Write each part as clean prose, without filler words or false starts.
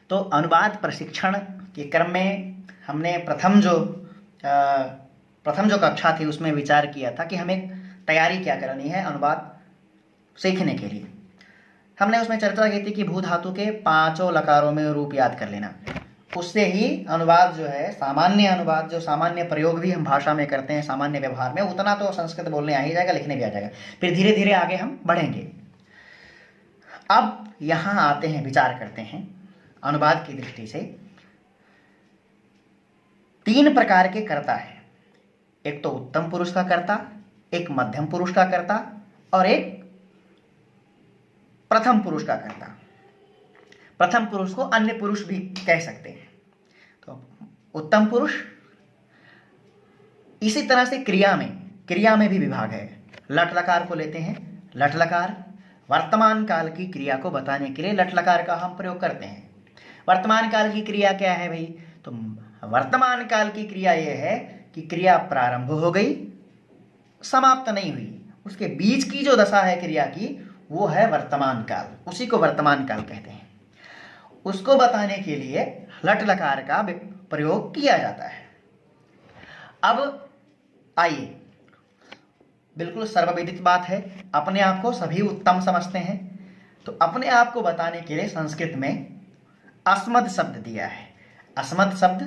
तो अनुवाद प्रशिक्षण के क्रम में हमने प्रथम जो कक्षा थी उसमें विचार किया था कि हमें तैयारी क्या करनी है अनुवाद सीखने के लिए। हमने उसमें चर्चा की थी कि भू धातु के 5 लकारों में रूप याद कर लेना, उससे ही अनुवाद जो है, सामान्य अनुवाद, जो सामान्य प्रयोग भी हम भाषा में करते हैं सामान्य व्यवहार में, उतना तो संस्कृत बोलने आ ही जाएगा, लिखने भी आ जाएगा। फिर धीरे धीरे आगे हम बढ़ेंगे। अब यहाँ आते हैं, विचार करते हैं अनुवाद की दृष्टि से। 3 प्रकार के कर्ता है, एक तो उत्तम पुरुष का कर्ता, एक मध्यम पुरुष का कर्ता और एक प्रथम पुरुष का कर्ता। प्रथम पुरुष को अन्य पुरुष भी कह सकते हैं। तो उत्तम पुरुष। इसी तरह से क्रिया में भी विभाग है। लट लकार को लेते हैं। लट लकार वर्तमान काल की क्रिया को बताने के लिए लट लकार का हम प्रयोग करते हैं। वर्तमान काल की क्रिया क्या है भाई? तो वर्तमान काल की क्रिया यह है कि क्रिया प्रारंभ हो गई, समाप्त नहीं हुई, उसके बीच की जो दशा है क्रिया की, वो है वर्तमान काल। उसी को वर्तमान काल कहते हैं। उसको बताने के लिए लट लकार का प्रयोग किया जाता है। अब आइए, बिल्कुल सर्वविदित बात है, अपने आप को सभी उत्तम समझते हैं, तो अपने आप को बताने के लिए संस्कृत में अस्मद शब्द दिया है। अस्मद शब्द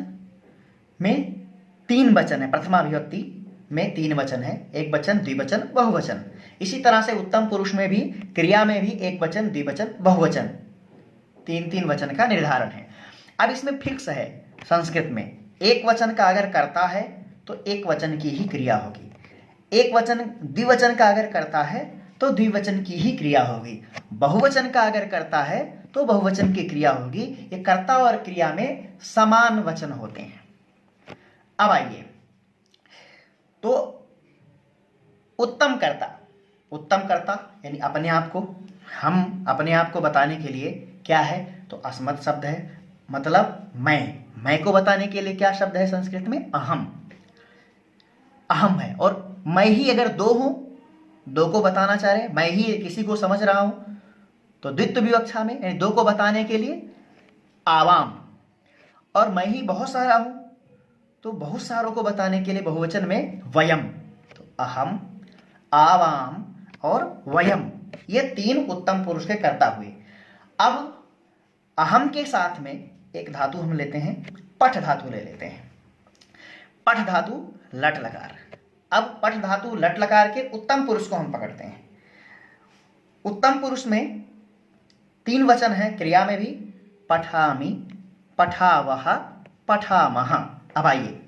में 3 वचन है। प्रथमा विभक्ति में 3 वचन है, एक वचन, द्विवचन, बहुवचन। इसी तरह से उत्तम पुरुष में भी, क्रिया में भी एक वचन, द्विवचन, बहुवचन, 3 वचन का निर्धारण है। अब इसमें फिक्स है संस्कृत में, एक वचन का अगर करता है तो एक वचन की ही क्रिया होगी, एक वचन द्विवचन का अगर करता है तो द्विवचन की ही क्रिया होगी, बहुवचन का अगर करता है तो बहुवचन की क्रिया होगी। ये कर्ता और क्रिया में समान वचन होते हैं। अब आइए, तो उत्तम कर्ता यानी अपने आप को, हम अपने आप को बताने के लिए क्या है? तो अस्मत् शब्द है, मतलब मैं को बताने के लिए क्या शब्द है संस्कृत में? अहम है। और मैं ही अगर 2 हूं, 2 को बताना चाह रहे, मैं ही किसी को समझ रहा हूं, तो द्वित्व विवक्षा में यानी 2 को बताने के लिए आवाम। और मैं ही बहुत सारा हूं, तो बहुत सारों को बताने के लिए बहुवचन में वयम। तो अहम, आवाम और वयम, ये 3 उत्तम पुरुष के कर्ता हुए। अब अहम के साथ में एक धातु हम लेते हैं, पठ धातु ले लेते हैं। पठ धातु लट लकार। अब पठ धातु लट लकार के उत्तम पुरुष को हम पकड़ते हैं। उत्तम पुरुष में 3 वचन है, क्रिया में भी पठामि, पठावह, पठामह। अब आइए,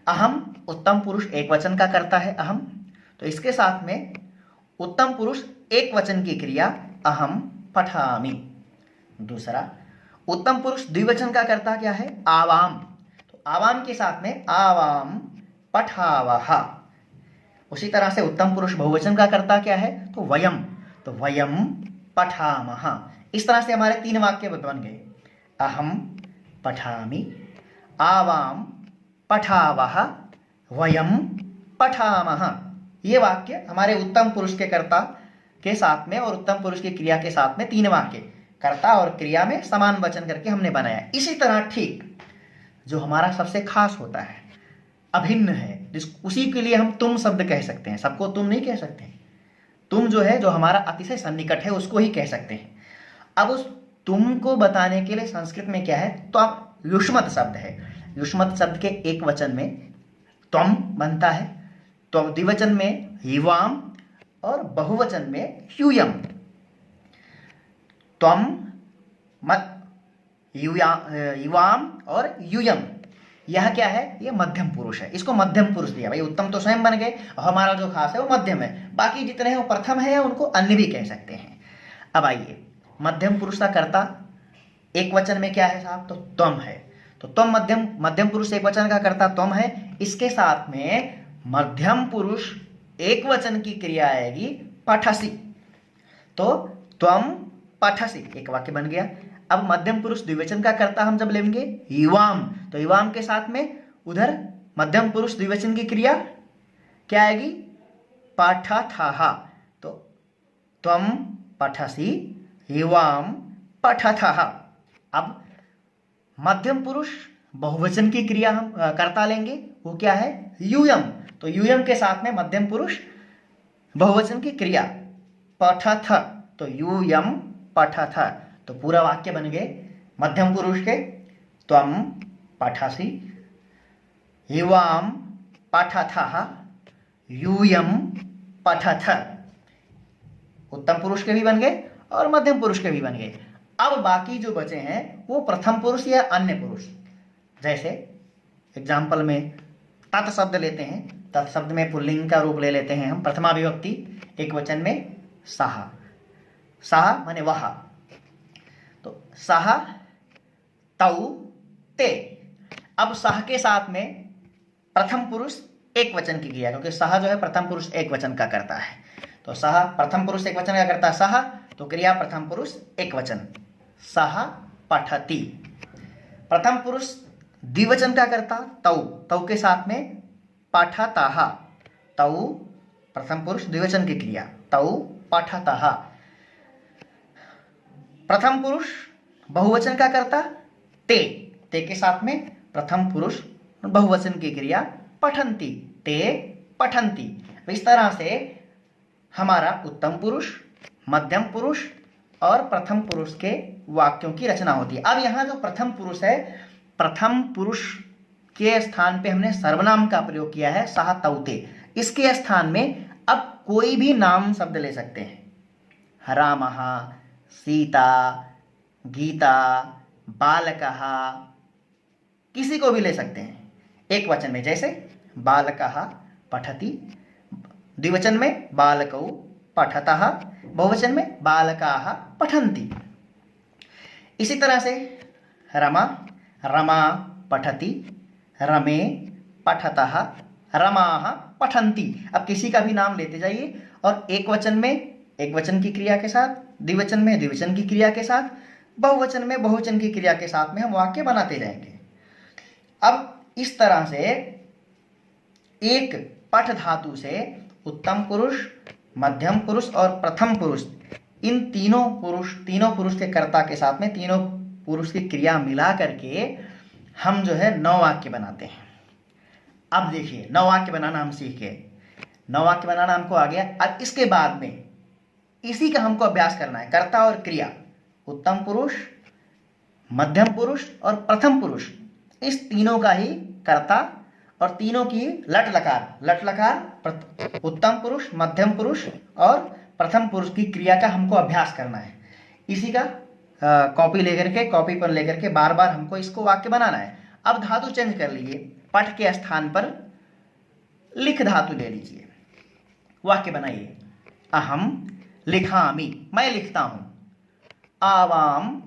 अहम उत्तम पुरुष एक वचन का करता है अहम, तो इसके साथ में उत्तम पुरुष एक वचन की क्रिया अहम पठामि। दूसरा, उत्तम पुरुष द्विवचन का करता क्या है? आवाम। तो आवाम के साथ में आवाम पठावह। उसी तरह से उत्तम पुरुष बहुवचन का करता क्या है? तो वयम। तो वयम पठामह। इस तरह से हमारे 3 वाक्य बन गए, अहम पठामि, आवाम पठावह, वयम पठामह। ये वाक्य हमारे उत्तम पुरुष के कर्ता के साथ में और उत्तम पुरुष की क्रिया के साथ में 3 वाक्य, कर्ता और क्रिया में समान वचन करके हमने बनाया। इसी तरह ठीक जो हमारा सबसे खास होता है, अभिन्न है, उसी के लिए हम तुम शब्द कह सकते हैं। सबको तुम नहीं कह सकते। तुम जो है, जो हमारा अतिशय सन्निकट है, उसको ही कह सकते हैं। अब उस तुम को बताने के लिए संस्कृत में क्या है? तो अब युष्मत् शब्द है। युष्मत् शब्द के एक वचन में त्वम बनता है, तो द्विवचन में युवाम और बहुवचन में यूयम। त्वम, युवाम और यूयम, यह क्या है? ये मध्यम पुरुष है। इसको मध्यम पुरुष दिया। भाई उत्तम तो स्वयं बन गए, और हमारा जो खास है वो मध्यम है, बाकी जितने हैं वो प्रथम है, या उनको अन्य भी कह सकते हैं। अब आइए, मध्यम पुरुष का कर्ता एक वचन में क्या है साहब? तो त्वम है। तो त्वम मध्यम पुरुष एक वचन का कर्ता त्वम है। इसके साथ में मध्यम पुरुष एक वचन की क्रिया आएगी पठसी। तो त्वम पठसी, एक वाक्य बन गया। अब मध्यम पुरुष द्विवचन का कर्ता हम जब लेंगे युवाम, तो युवाम के साथ में उधर मध्यम पुरुष द्विवचन की क्रिया क्या आएगी? पठथः। तो त्वम पठसी, युवाम पठथः। अब मध्यम पुरुष बहुवचन की क्रिया हम कर्ता लेंगे, वो क्या है, यूयम। तो यूयम के साथ में मध्यम पुरुष बहुवचन की क्रिया पठथ, तो यूयम पठथ। तो पूरा वाक्य बन गए मध्यम पुरुष के, त्वम पठसि, युवाम पठथः, यूयम पठथ। उत्तम पुरुष के भी बन गए और मध्यम पुरुष के भी बन गए। अब बाकी जो बचे हैं वो प्रथम पुरुष या अन्य पुरुष। जैसे एग्जाम्पल में तत् शब्द लेते हैं, तत् शब्द में पुल्लिंग का रूप ले लेते हैं हम, प्रथमा विभक्ति, एक वचन में सः, सः माने वह, तो सः तौ ते। अब सः के साथ में प्रथम पुरुष एक वचन की क्रिया, क्योंकि सः जो है प्रथम पुरुष एक वचन का करता है, तो सः प्रथम पुरुष एक वचन का करता है सः, तो क्रिया प्रथम पुरुष एक वचन, सः पठति। प्रथम पुरुष द्विवचन का करता तौ, तौ के साथ में पठतः, तौ प्रथम पुरुष द्विवचन की क्रिया, तौ पठतः। प्रथम पुरुष बहुवचन का करता ते, ते के साथ में प्रथम पुरुष बहुवचन की क्रिया पठन्ति, ते पठन्ति। इस तरह से हमारा उत्तम पुरुष, मध्यम पुरुष और प्रथम पुरुष के वाक्यों की रचना होती है। अब यहाँ जो प्रथम पुरुष है, प्रथम पुरुष के स्थान पे हमने सर्वनाम का प्रयोग किया है सः तौ ते। इसके स्थान में अब कोई भी नाम शब्द ले सकते हैं, रामः, सीता, गीता, बालकः, किसी को भी ले सकते हैं एक वचन में, जैसे बालकः पठति, द्विवचन में बालकौ पठतः, बहुवचन में बालकाः पठन्ति। इसी तरह से रमा, रमा पठति, रमे पठतः, रमाः पठन्ति। अब किसी का भी नाम लेते जाइए और एक वचन में एक वचन की क्रिया के साथ, द्विवचन में द्विवचन की क्रिया के साथ, बहुवचन में बहुवचन की क्रिया के साथ में हम वाक्य बनाते जाएंगे। अब इस तरह से एक पठ धातु से उत्तम पुरुष, मध्यम पुरुष और प्रथम पुरुष, इन तीनों पुरुष के कर्ता के साथ में तीनों पुरुष की क्रिया मिला करके हम जो है 9 वाक्य बनाते हैं। अब देखिए 9 वाक्य बनाना हम सीख गए, 9 वाक्य बनाना हमको आ गया। अब इसके बाद में इसी का हमको अभ्यास करना है, कर्ता और क्रिया, उत्तम पुरुष, मध्यम पुरुष और प्रथम पुरुष, इस तीनों का ही कर्ता और तीनों की लट लकार, उत्तम पुरुष, मध्यम पुरुष और प्रथम पुरुष की क्रिया का हमको अभ्यास करना है। इसी का कॉपी पर लेकर के बार बार हमको इसको वाक्य बनाना है। अब धातु चेंज कर लीजिए, पठ के स्थान पर लिख धातु ले लीजिए, वाक्य बनाइए। अहम लिखामि, मैं लिखता हूं। आवाम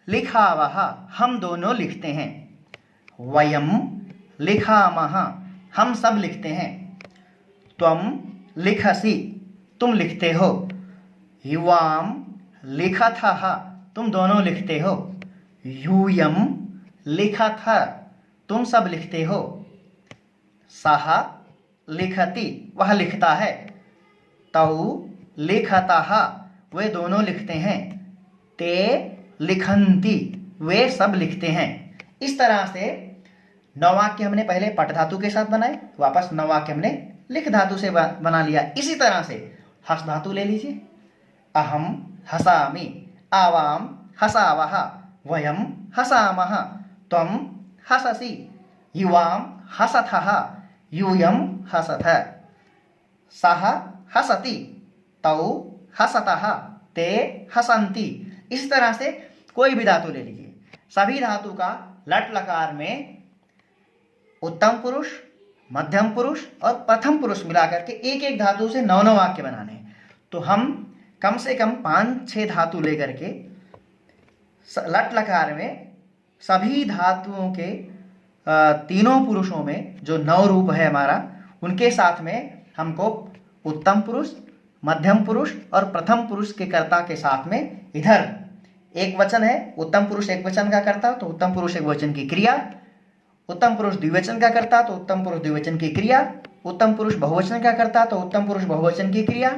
लिखावः, हम दोनों लिखते हैं। वयम लिखामः, हम सब लिखते हैं। त्वम लिखसि, तुम लिखते हो। युवाम लिखथः, तुम दोनों लिखते हो। यूयम लिखथ, तुम सब लिखते हो। सः लिखति, वह लिखता है। तौ लिखतः, वे दोनों लिखते हैं। ते लिखन्ति, वे सब लिखते हैं। इस तरह से 9 वाक्य हमने पहले पठ धातु के साथ बनाए, वापस 9 वाक्य हमने लिख धातु से बना लिया। इसी तरह से हस धातु ले लीजिए। अहम हसामि, आवाम हसावः, वयम हसामः, त्वम हससि, युवाम हसथः, यूयम हसथ। सः हसति, तौ हसतः, ते हसन्ति। इस तरह से कोई भी धातु ले लीजिए। सभी धातु का लट लकार में उत्तम पुरुष, मध्यम पुरुष और प्रथम पुरुष मिलाकर के एक एक धातु से 9 वाक्य बनाने। तो हम कम से कम 5-6 धातु लेकर के लट लकार में सभी धातुओं के तीनों पुरुषों में जो 9 रूप है हमारा, उनके साथ में हमको उत्तम पुरुष, मध्यम पुरुष और प्रथम पुरुष के कर्ता के साथ में इधर एक वचन है, उत्तम पुरुष एक वचन का कर्ता, तो उत्तम पुरुष एक वचन की क्रिया, उत्तम पुरुष द्विवचन का कर्ता, तो उत्तम पुरुष द्विवचन की क्रिया, उत्तम पुरुष बहुवचन का कर्ता, तो उत्तम पुरुष बहुवचन की क्रिया,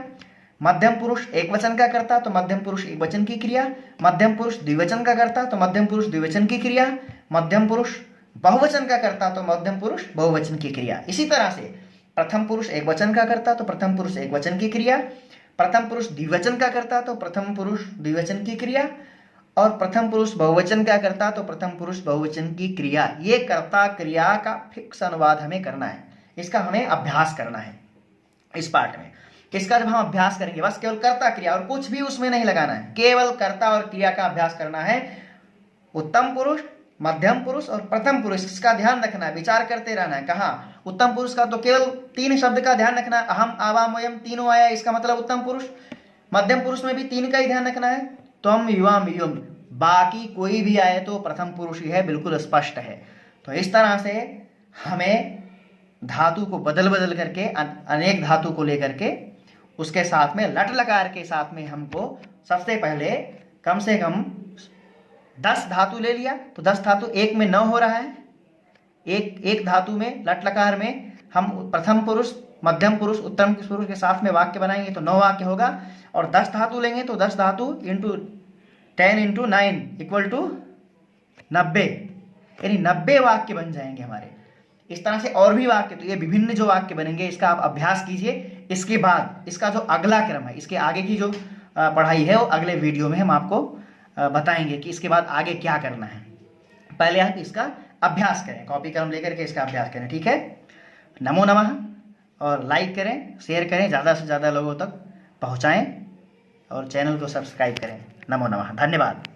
मध्यम पुरुष एक वचन का कर्ता तो मध्यम पुरुष एक वचन की क्रिया, मध्यम पुरुष द्विवचन का कर्ता तो मध्यम पुरुष द्विवचन की क्रिया, मध्यम पुरुष बहुवचन का कर्ता तो मध्यम पुरुष बहुवचन की क्रिया। इसी तरह से प्रथम पुरुष एक वचन का कर्ता तो प्रथम पुरुष एक वचन की क्रिया, प्रथम पुरुष द्विवचन का कर्ता तो प्रथम पुरुष द्विवचन की क्रिया, और प्रथम पुरुष बहुवचन का कर्ता तो प्रथम पुरुष बहुवचन की क्रिया। ये कर्ता क्रिया का फिक्स अनुवाद हमें करना है, इसका हमें अभ्यास करना है इस पाठ में। इसका जब हम अभ्यास करेंगे, बस केवल कर्ता क्रिया और कुछ भी उसमें नहीं लगाना है, केवल कर्ता और क्रिया का अभ्यास करना है। उत्तम पुरुष, मध्यम पुरुष और प्रथम पुरुष, इसका ध्यान रखना है, विचार करते रहना है। कहाँ उत्तम पुरुष का तो केवल 3 शब्द का ध्यान रखना है, अहम आवाम वयम, तीनों आया, इसका मतलब उत्तम पुरुष। मध्यम पुरुष में भी 3 का ही ध्यान रखना है, त्वम युवाम युम, बाकी कोई भी आए तो प्रथम पुरुष ही है, बिल्कुल स्पष्ट है। तो इस तरह से हमें धातु को बदल बदल करके, अनेक धातु को लेकर के, उसके साथ में लट लकार के साथ में हमको सबसे पहले कम से कम 10 धातु ले लिया, तो 10 धातु 1 में 9 हो रहा है। एक धातु में लट लकार में हम प्रथम पुरुष, मध्यम पुरुष, उत्तम पुरुष के साथ में वाक्य बनाएंगे तो 9 वाक्य होगा। और 10 धातु लेंगे तो 10 धातु इंटू 10 इंटू 9 इक्वल टू 90, यानी 90 वाक्य बन जाएंगे हमारे। इस तरह से और भी वाक्य, तो ये विभिन्न जो वाक्य बनेंगे इसका आप अभ्यास कीजिए। इसके बाद इसका जो अगला क्रम है, इसके आगे की जो पढ़ाई है वो अगले वीडियो में हम आपको बताएंगे कि इसके बाद आगे क्या करना है। पहले आप इसका अभ्यास करें, कॉपी कलम लेकर के इसका अभ्यास करें, ठीक है। नमो नमः, और लाइक करें, शेयर करें, ज़्यादा से ज़्यादा लोगों तक पहुँचाएँ और चैनल को सब्सक्राइब करें। नमो नमः, धन्यवाद।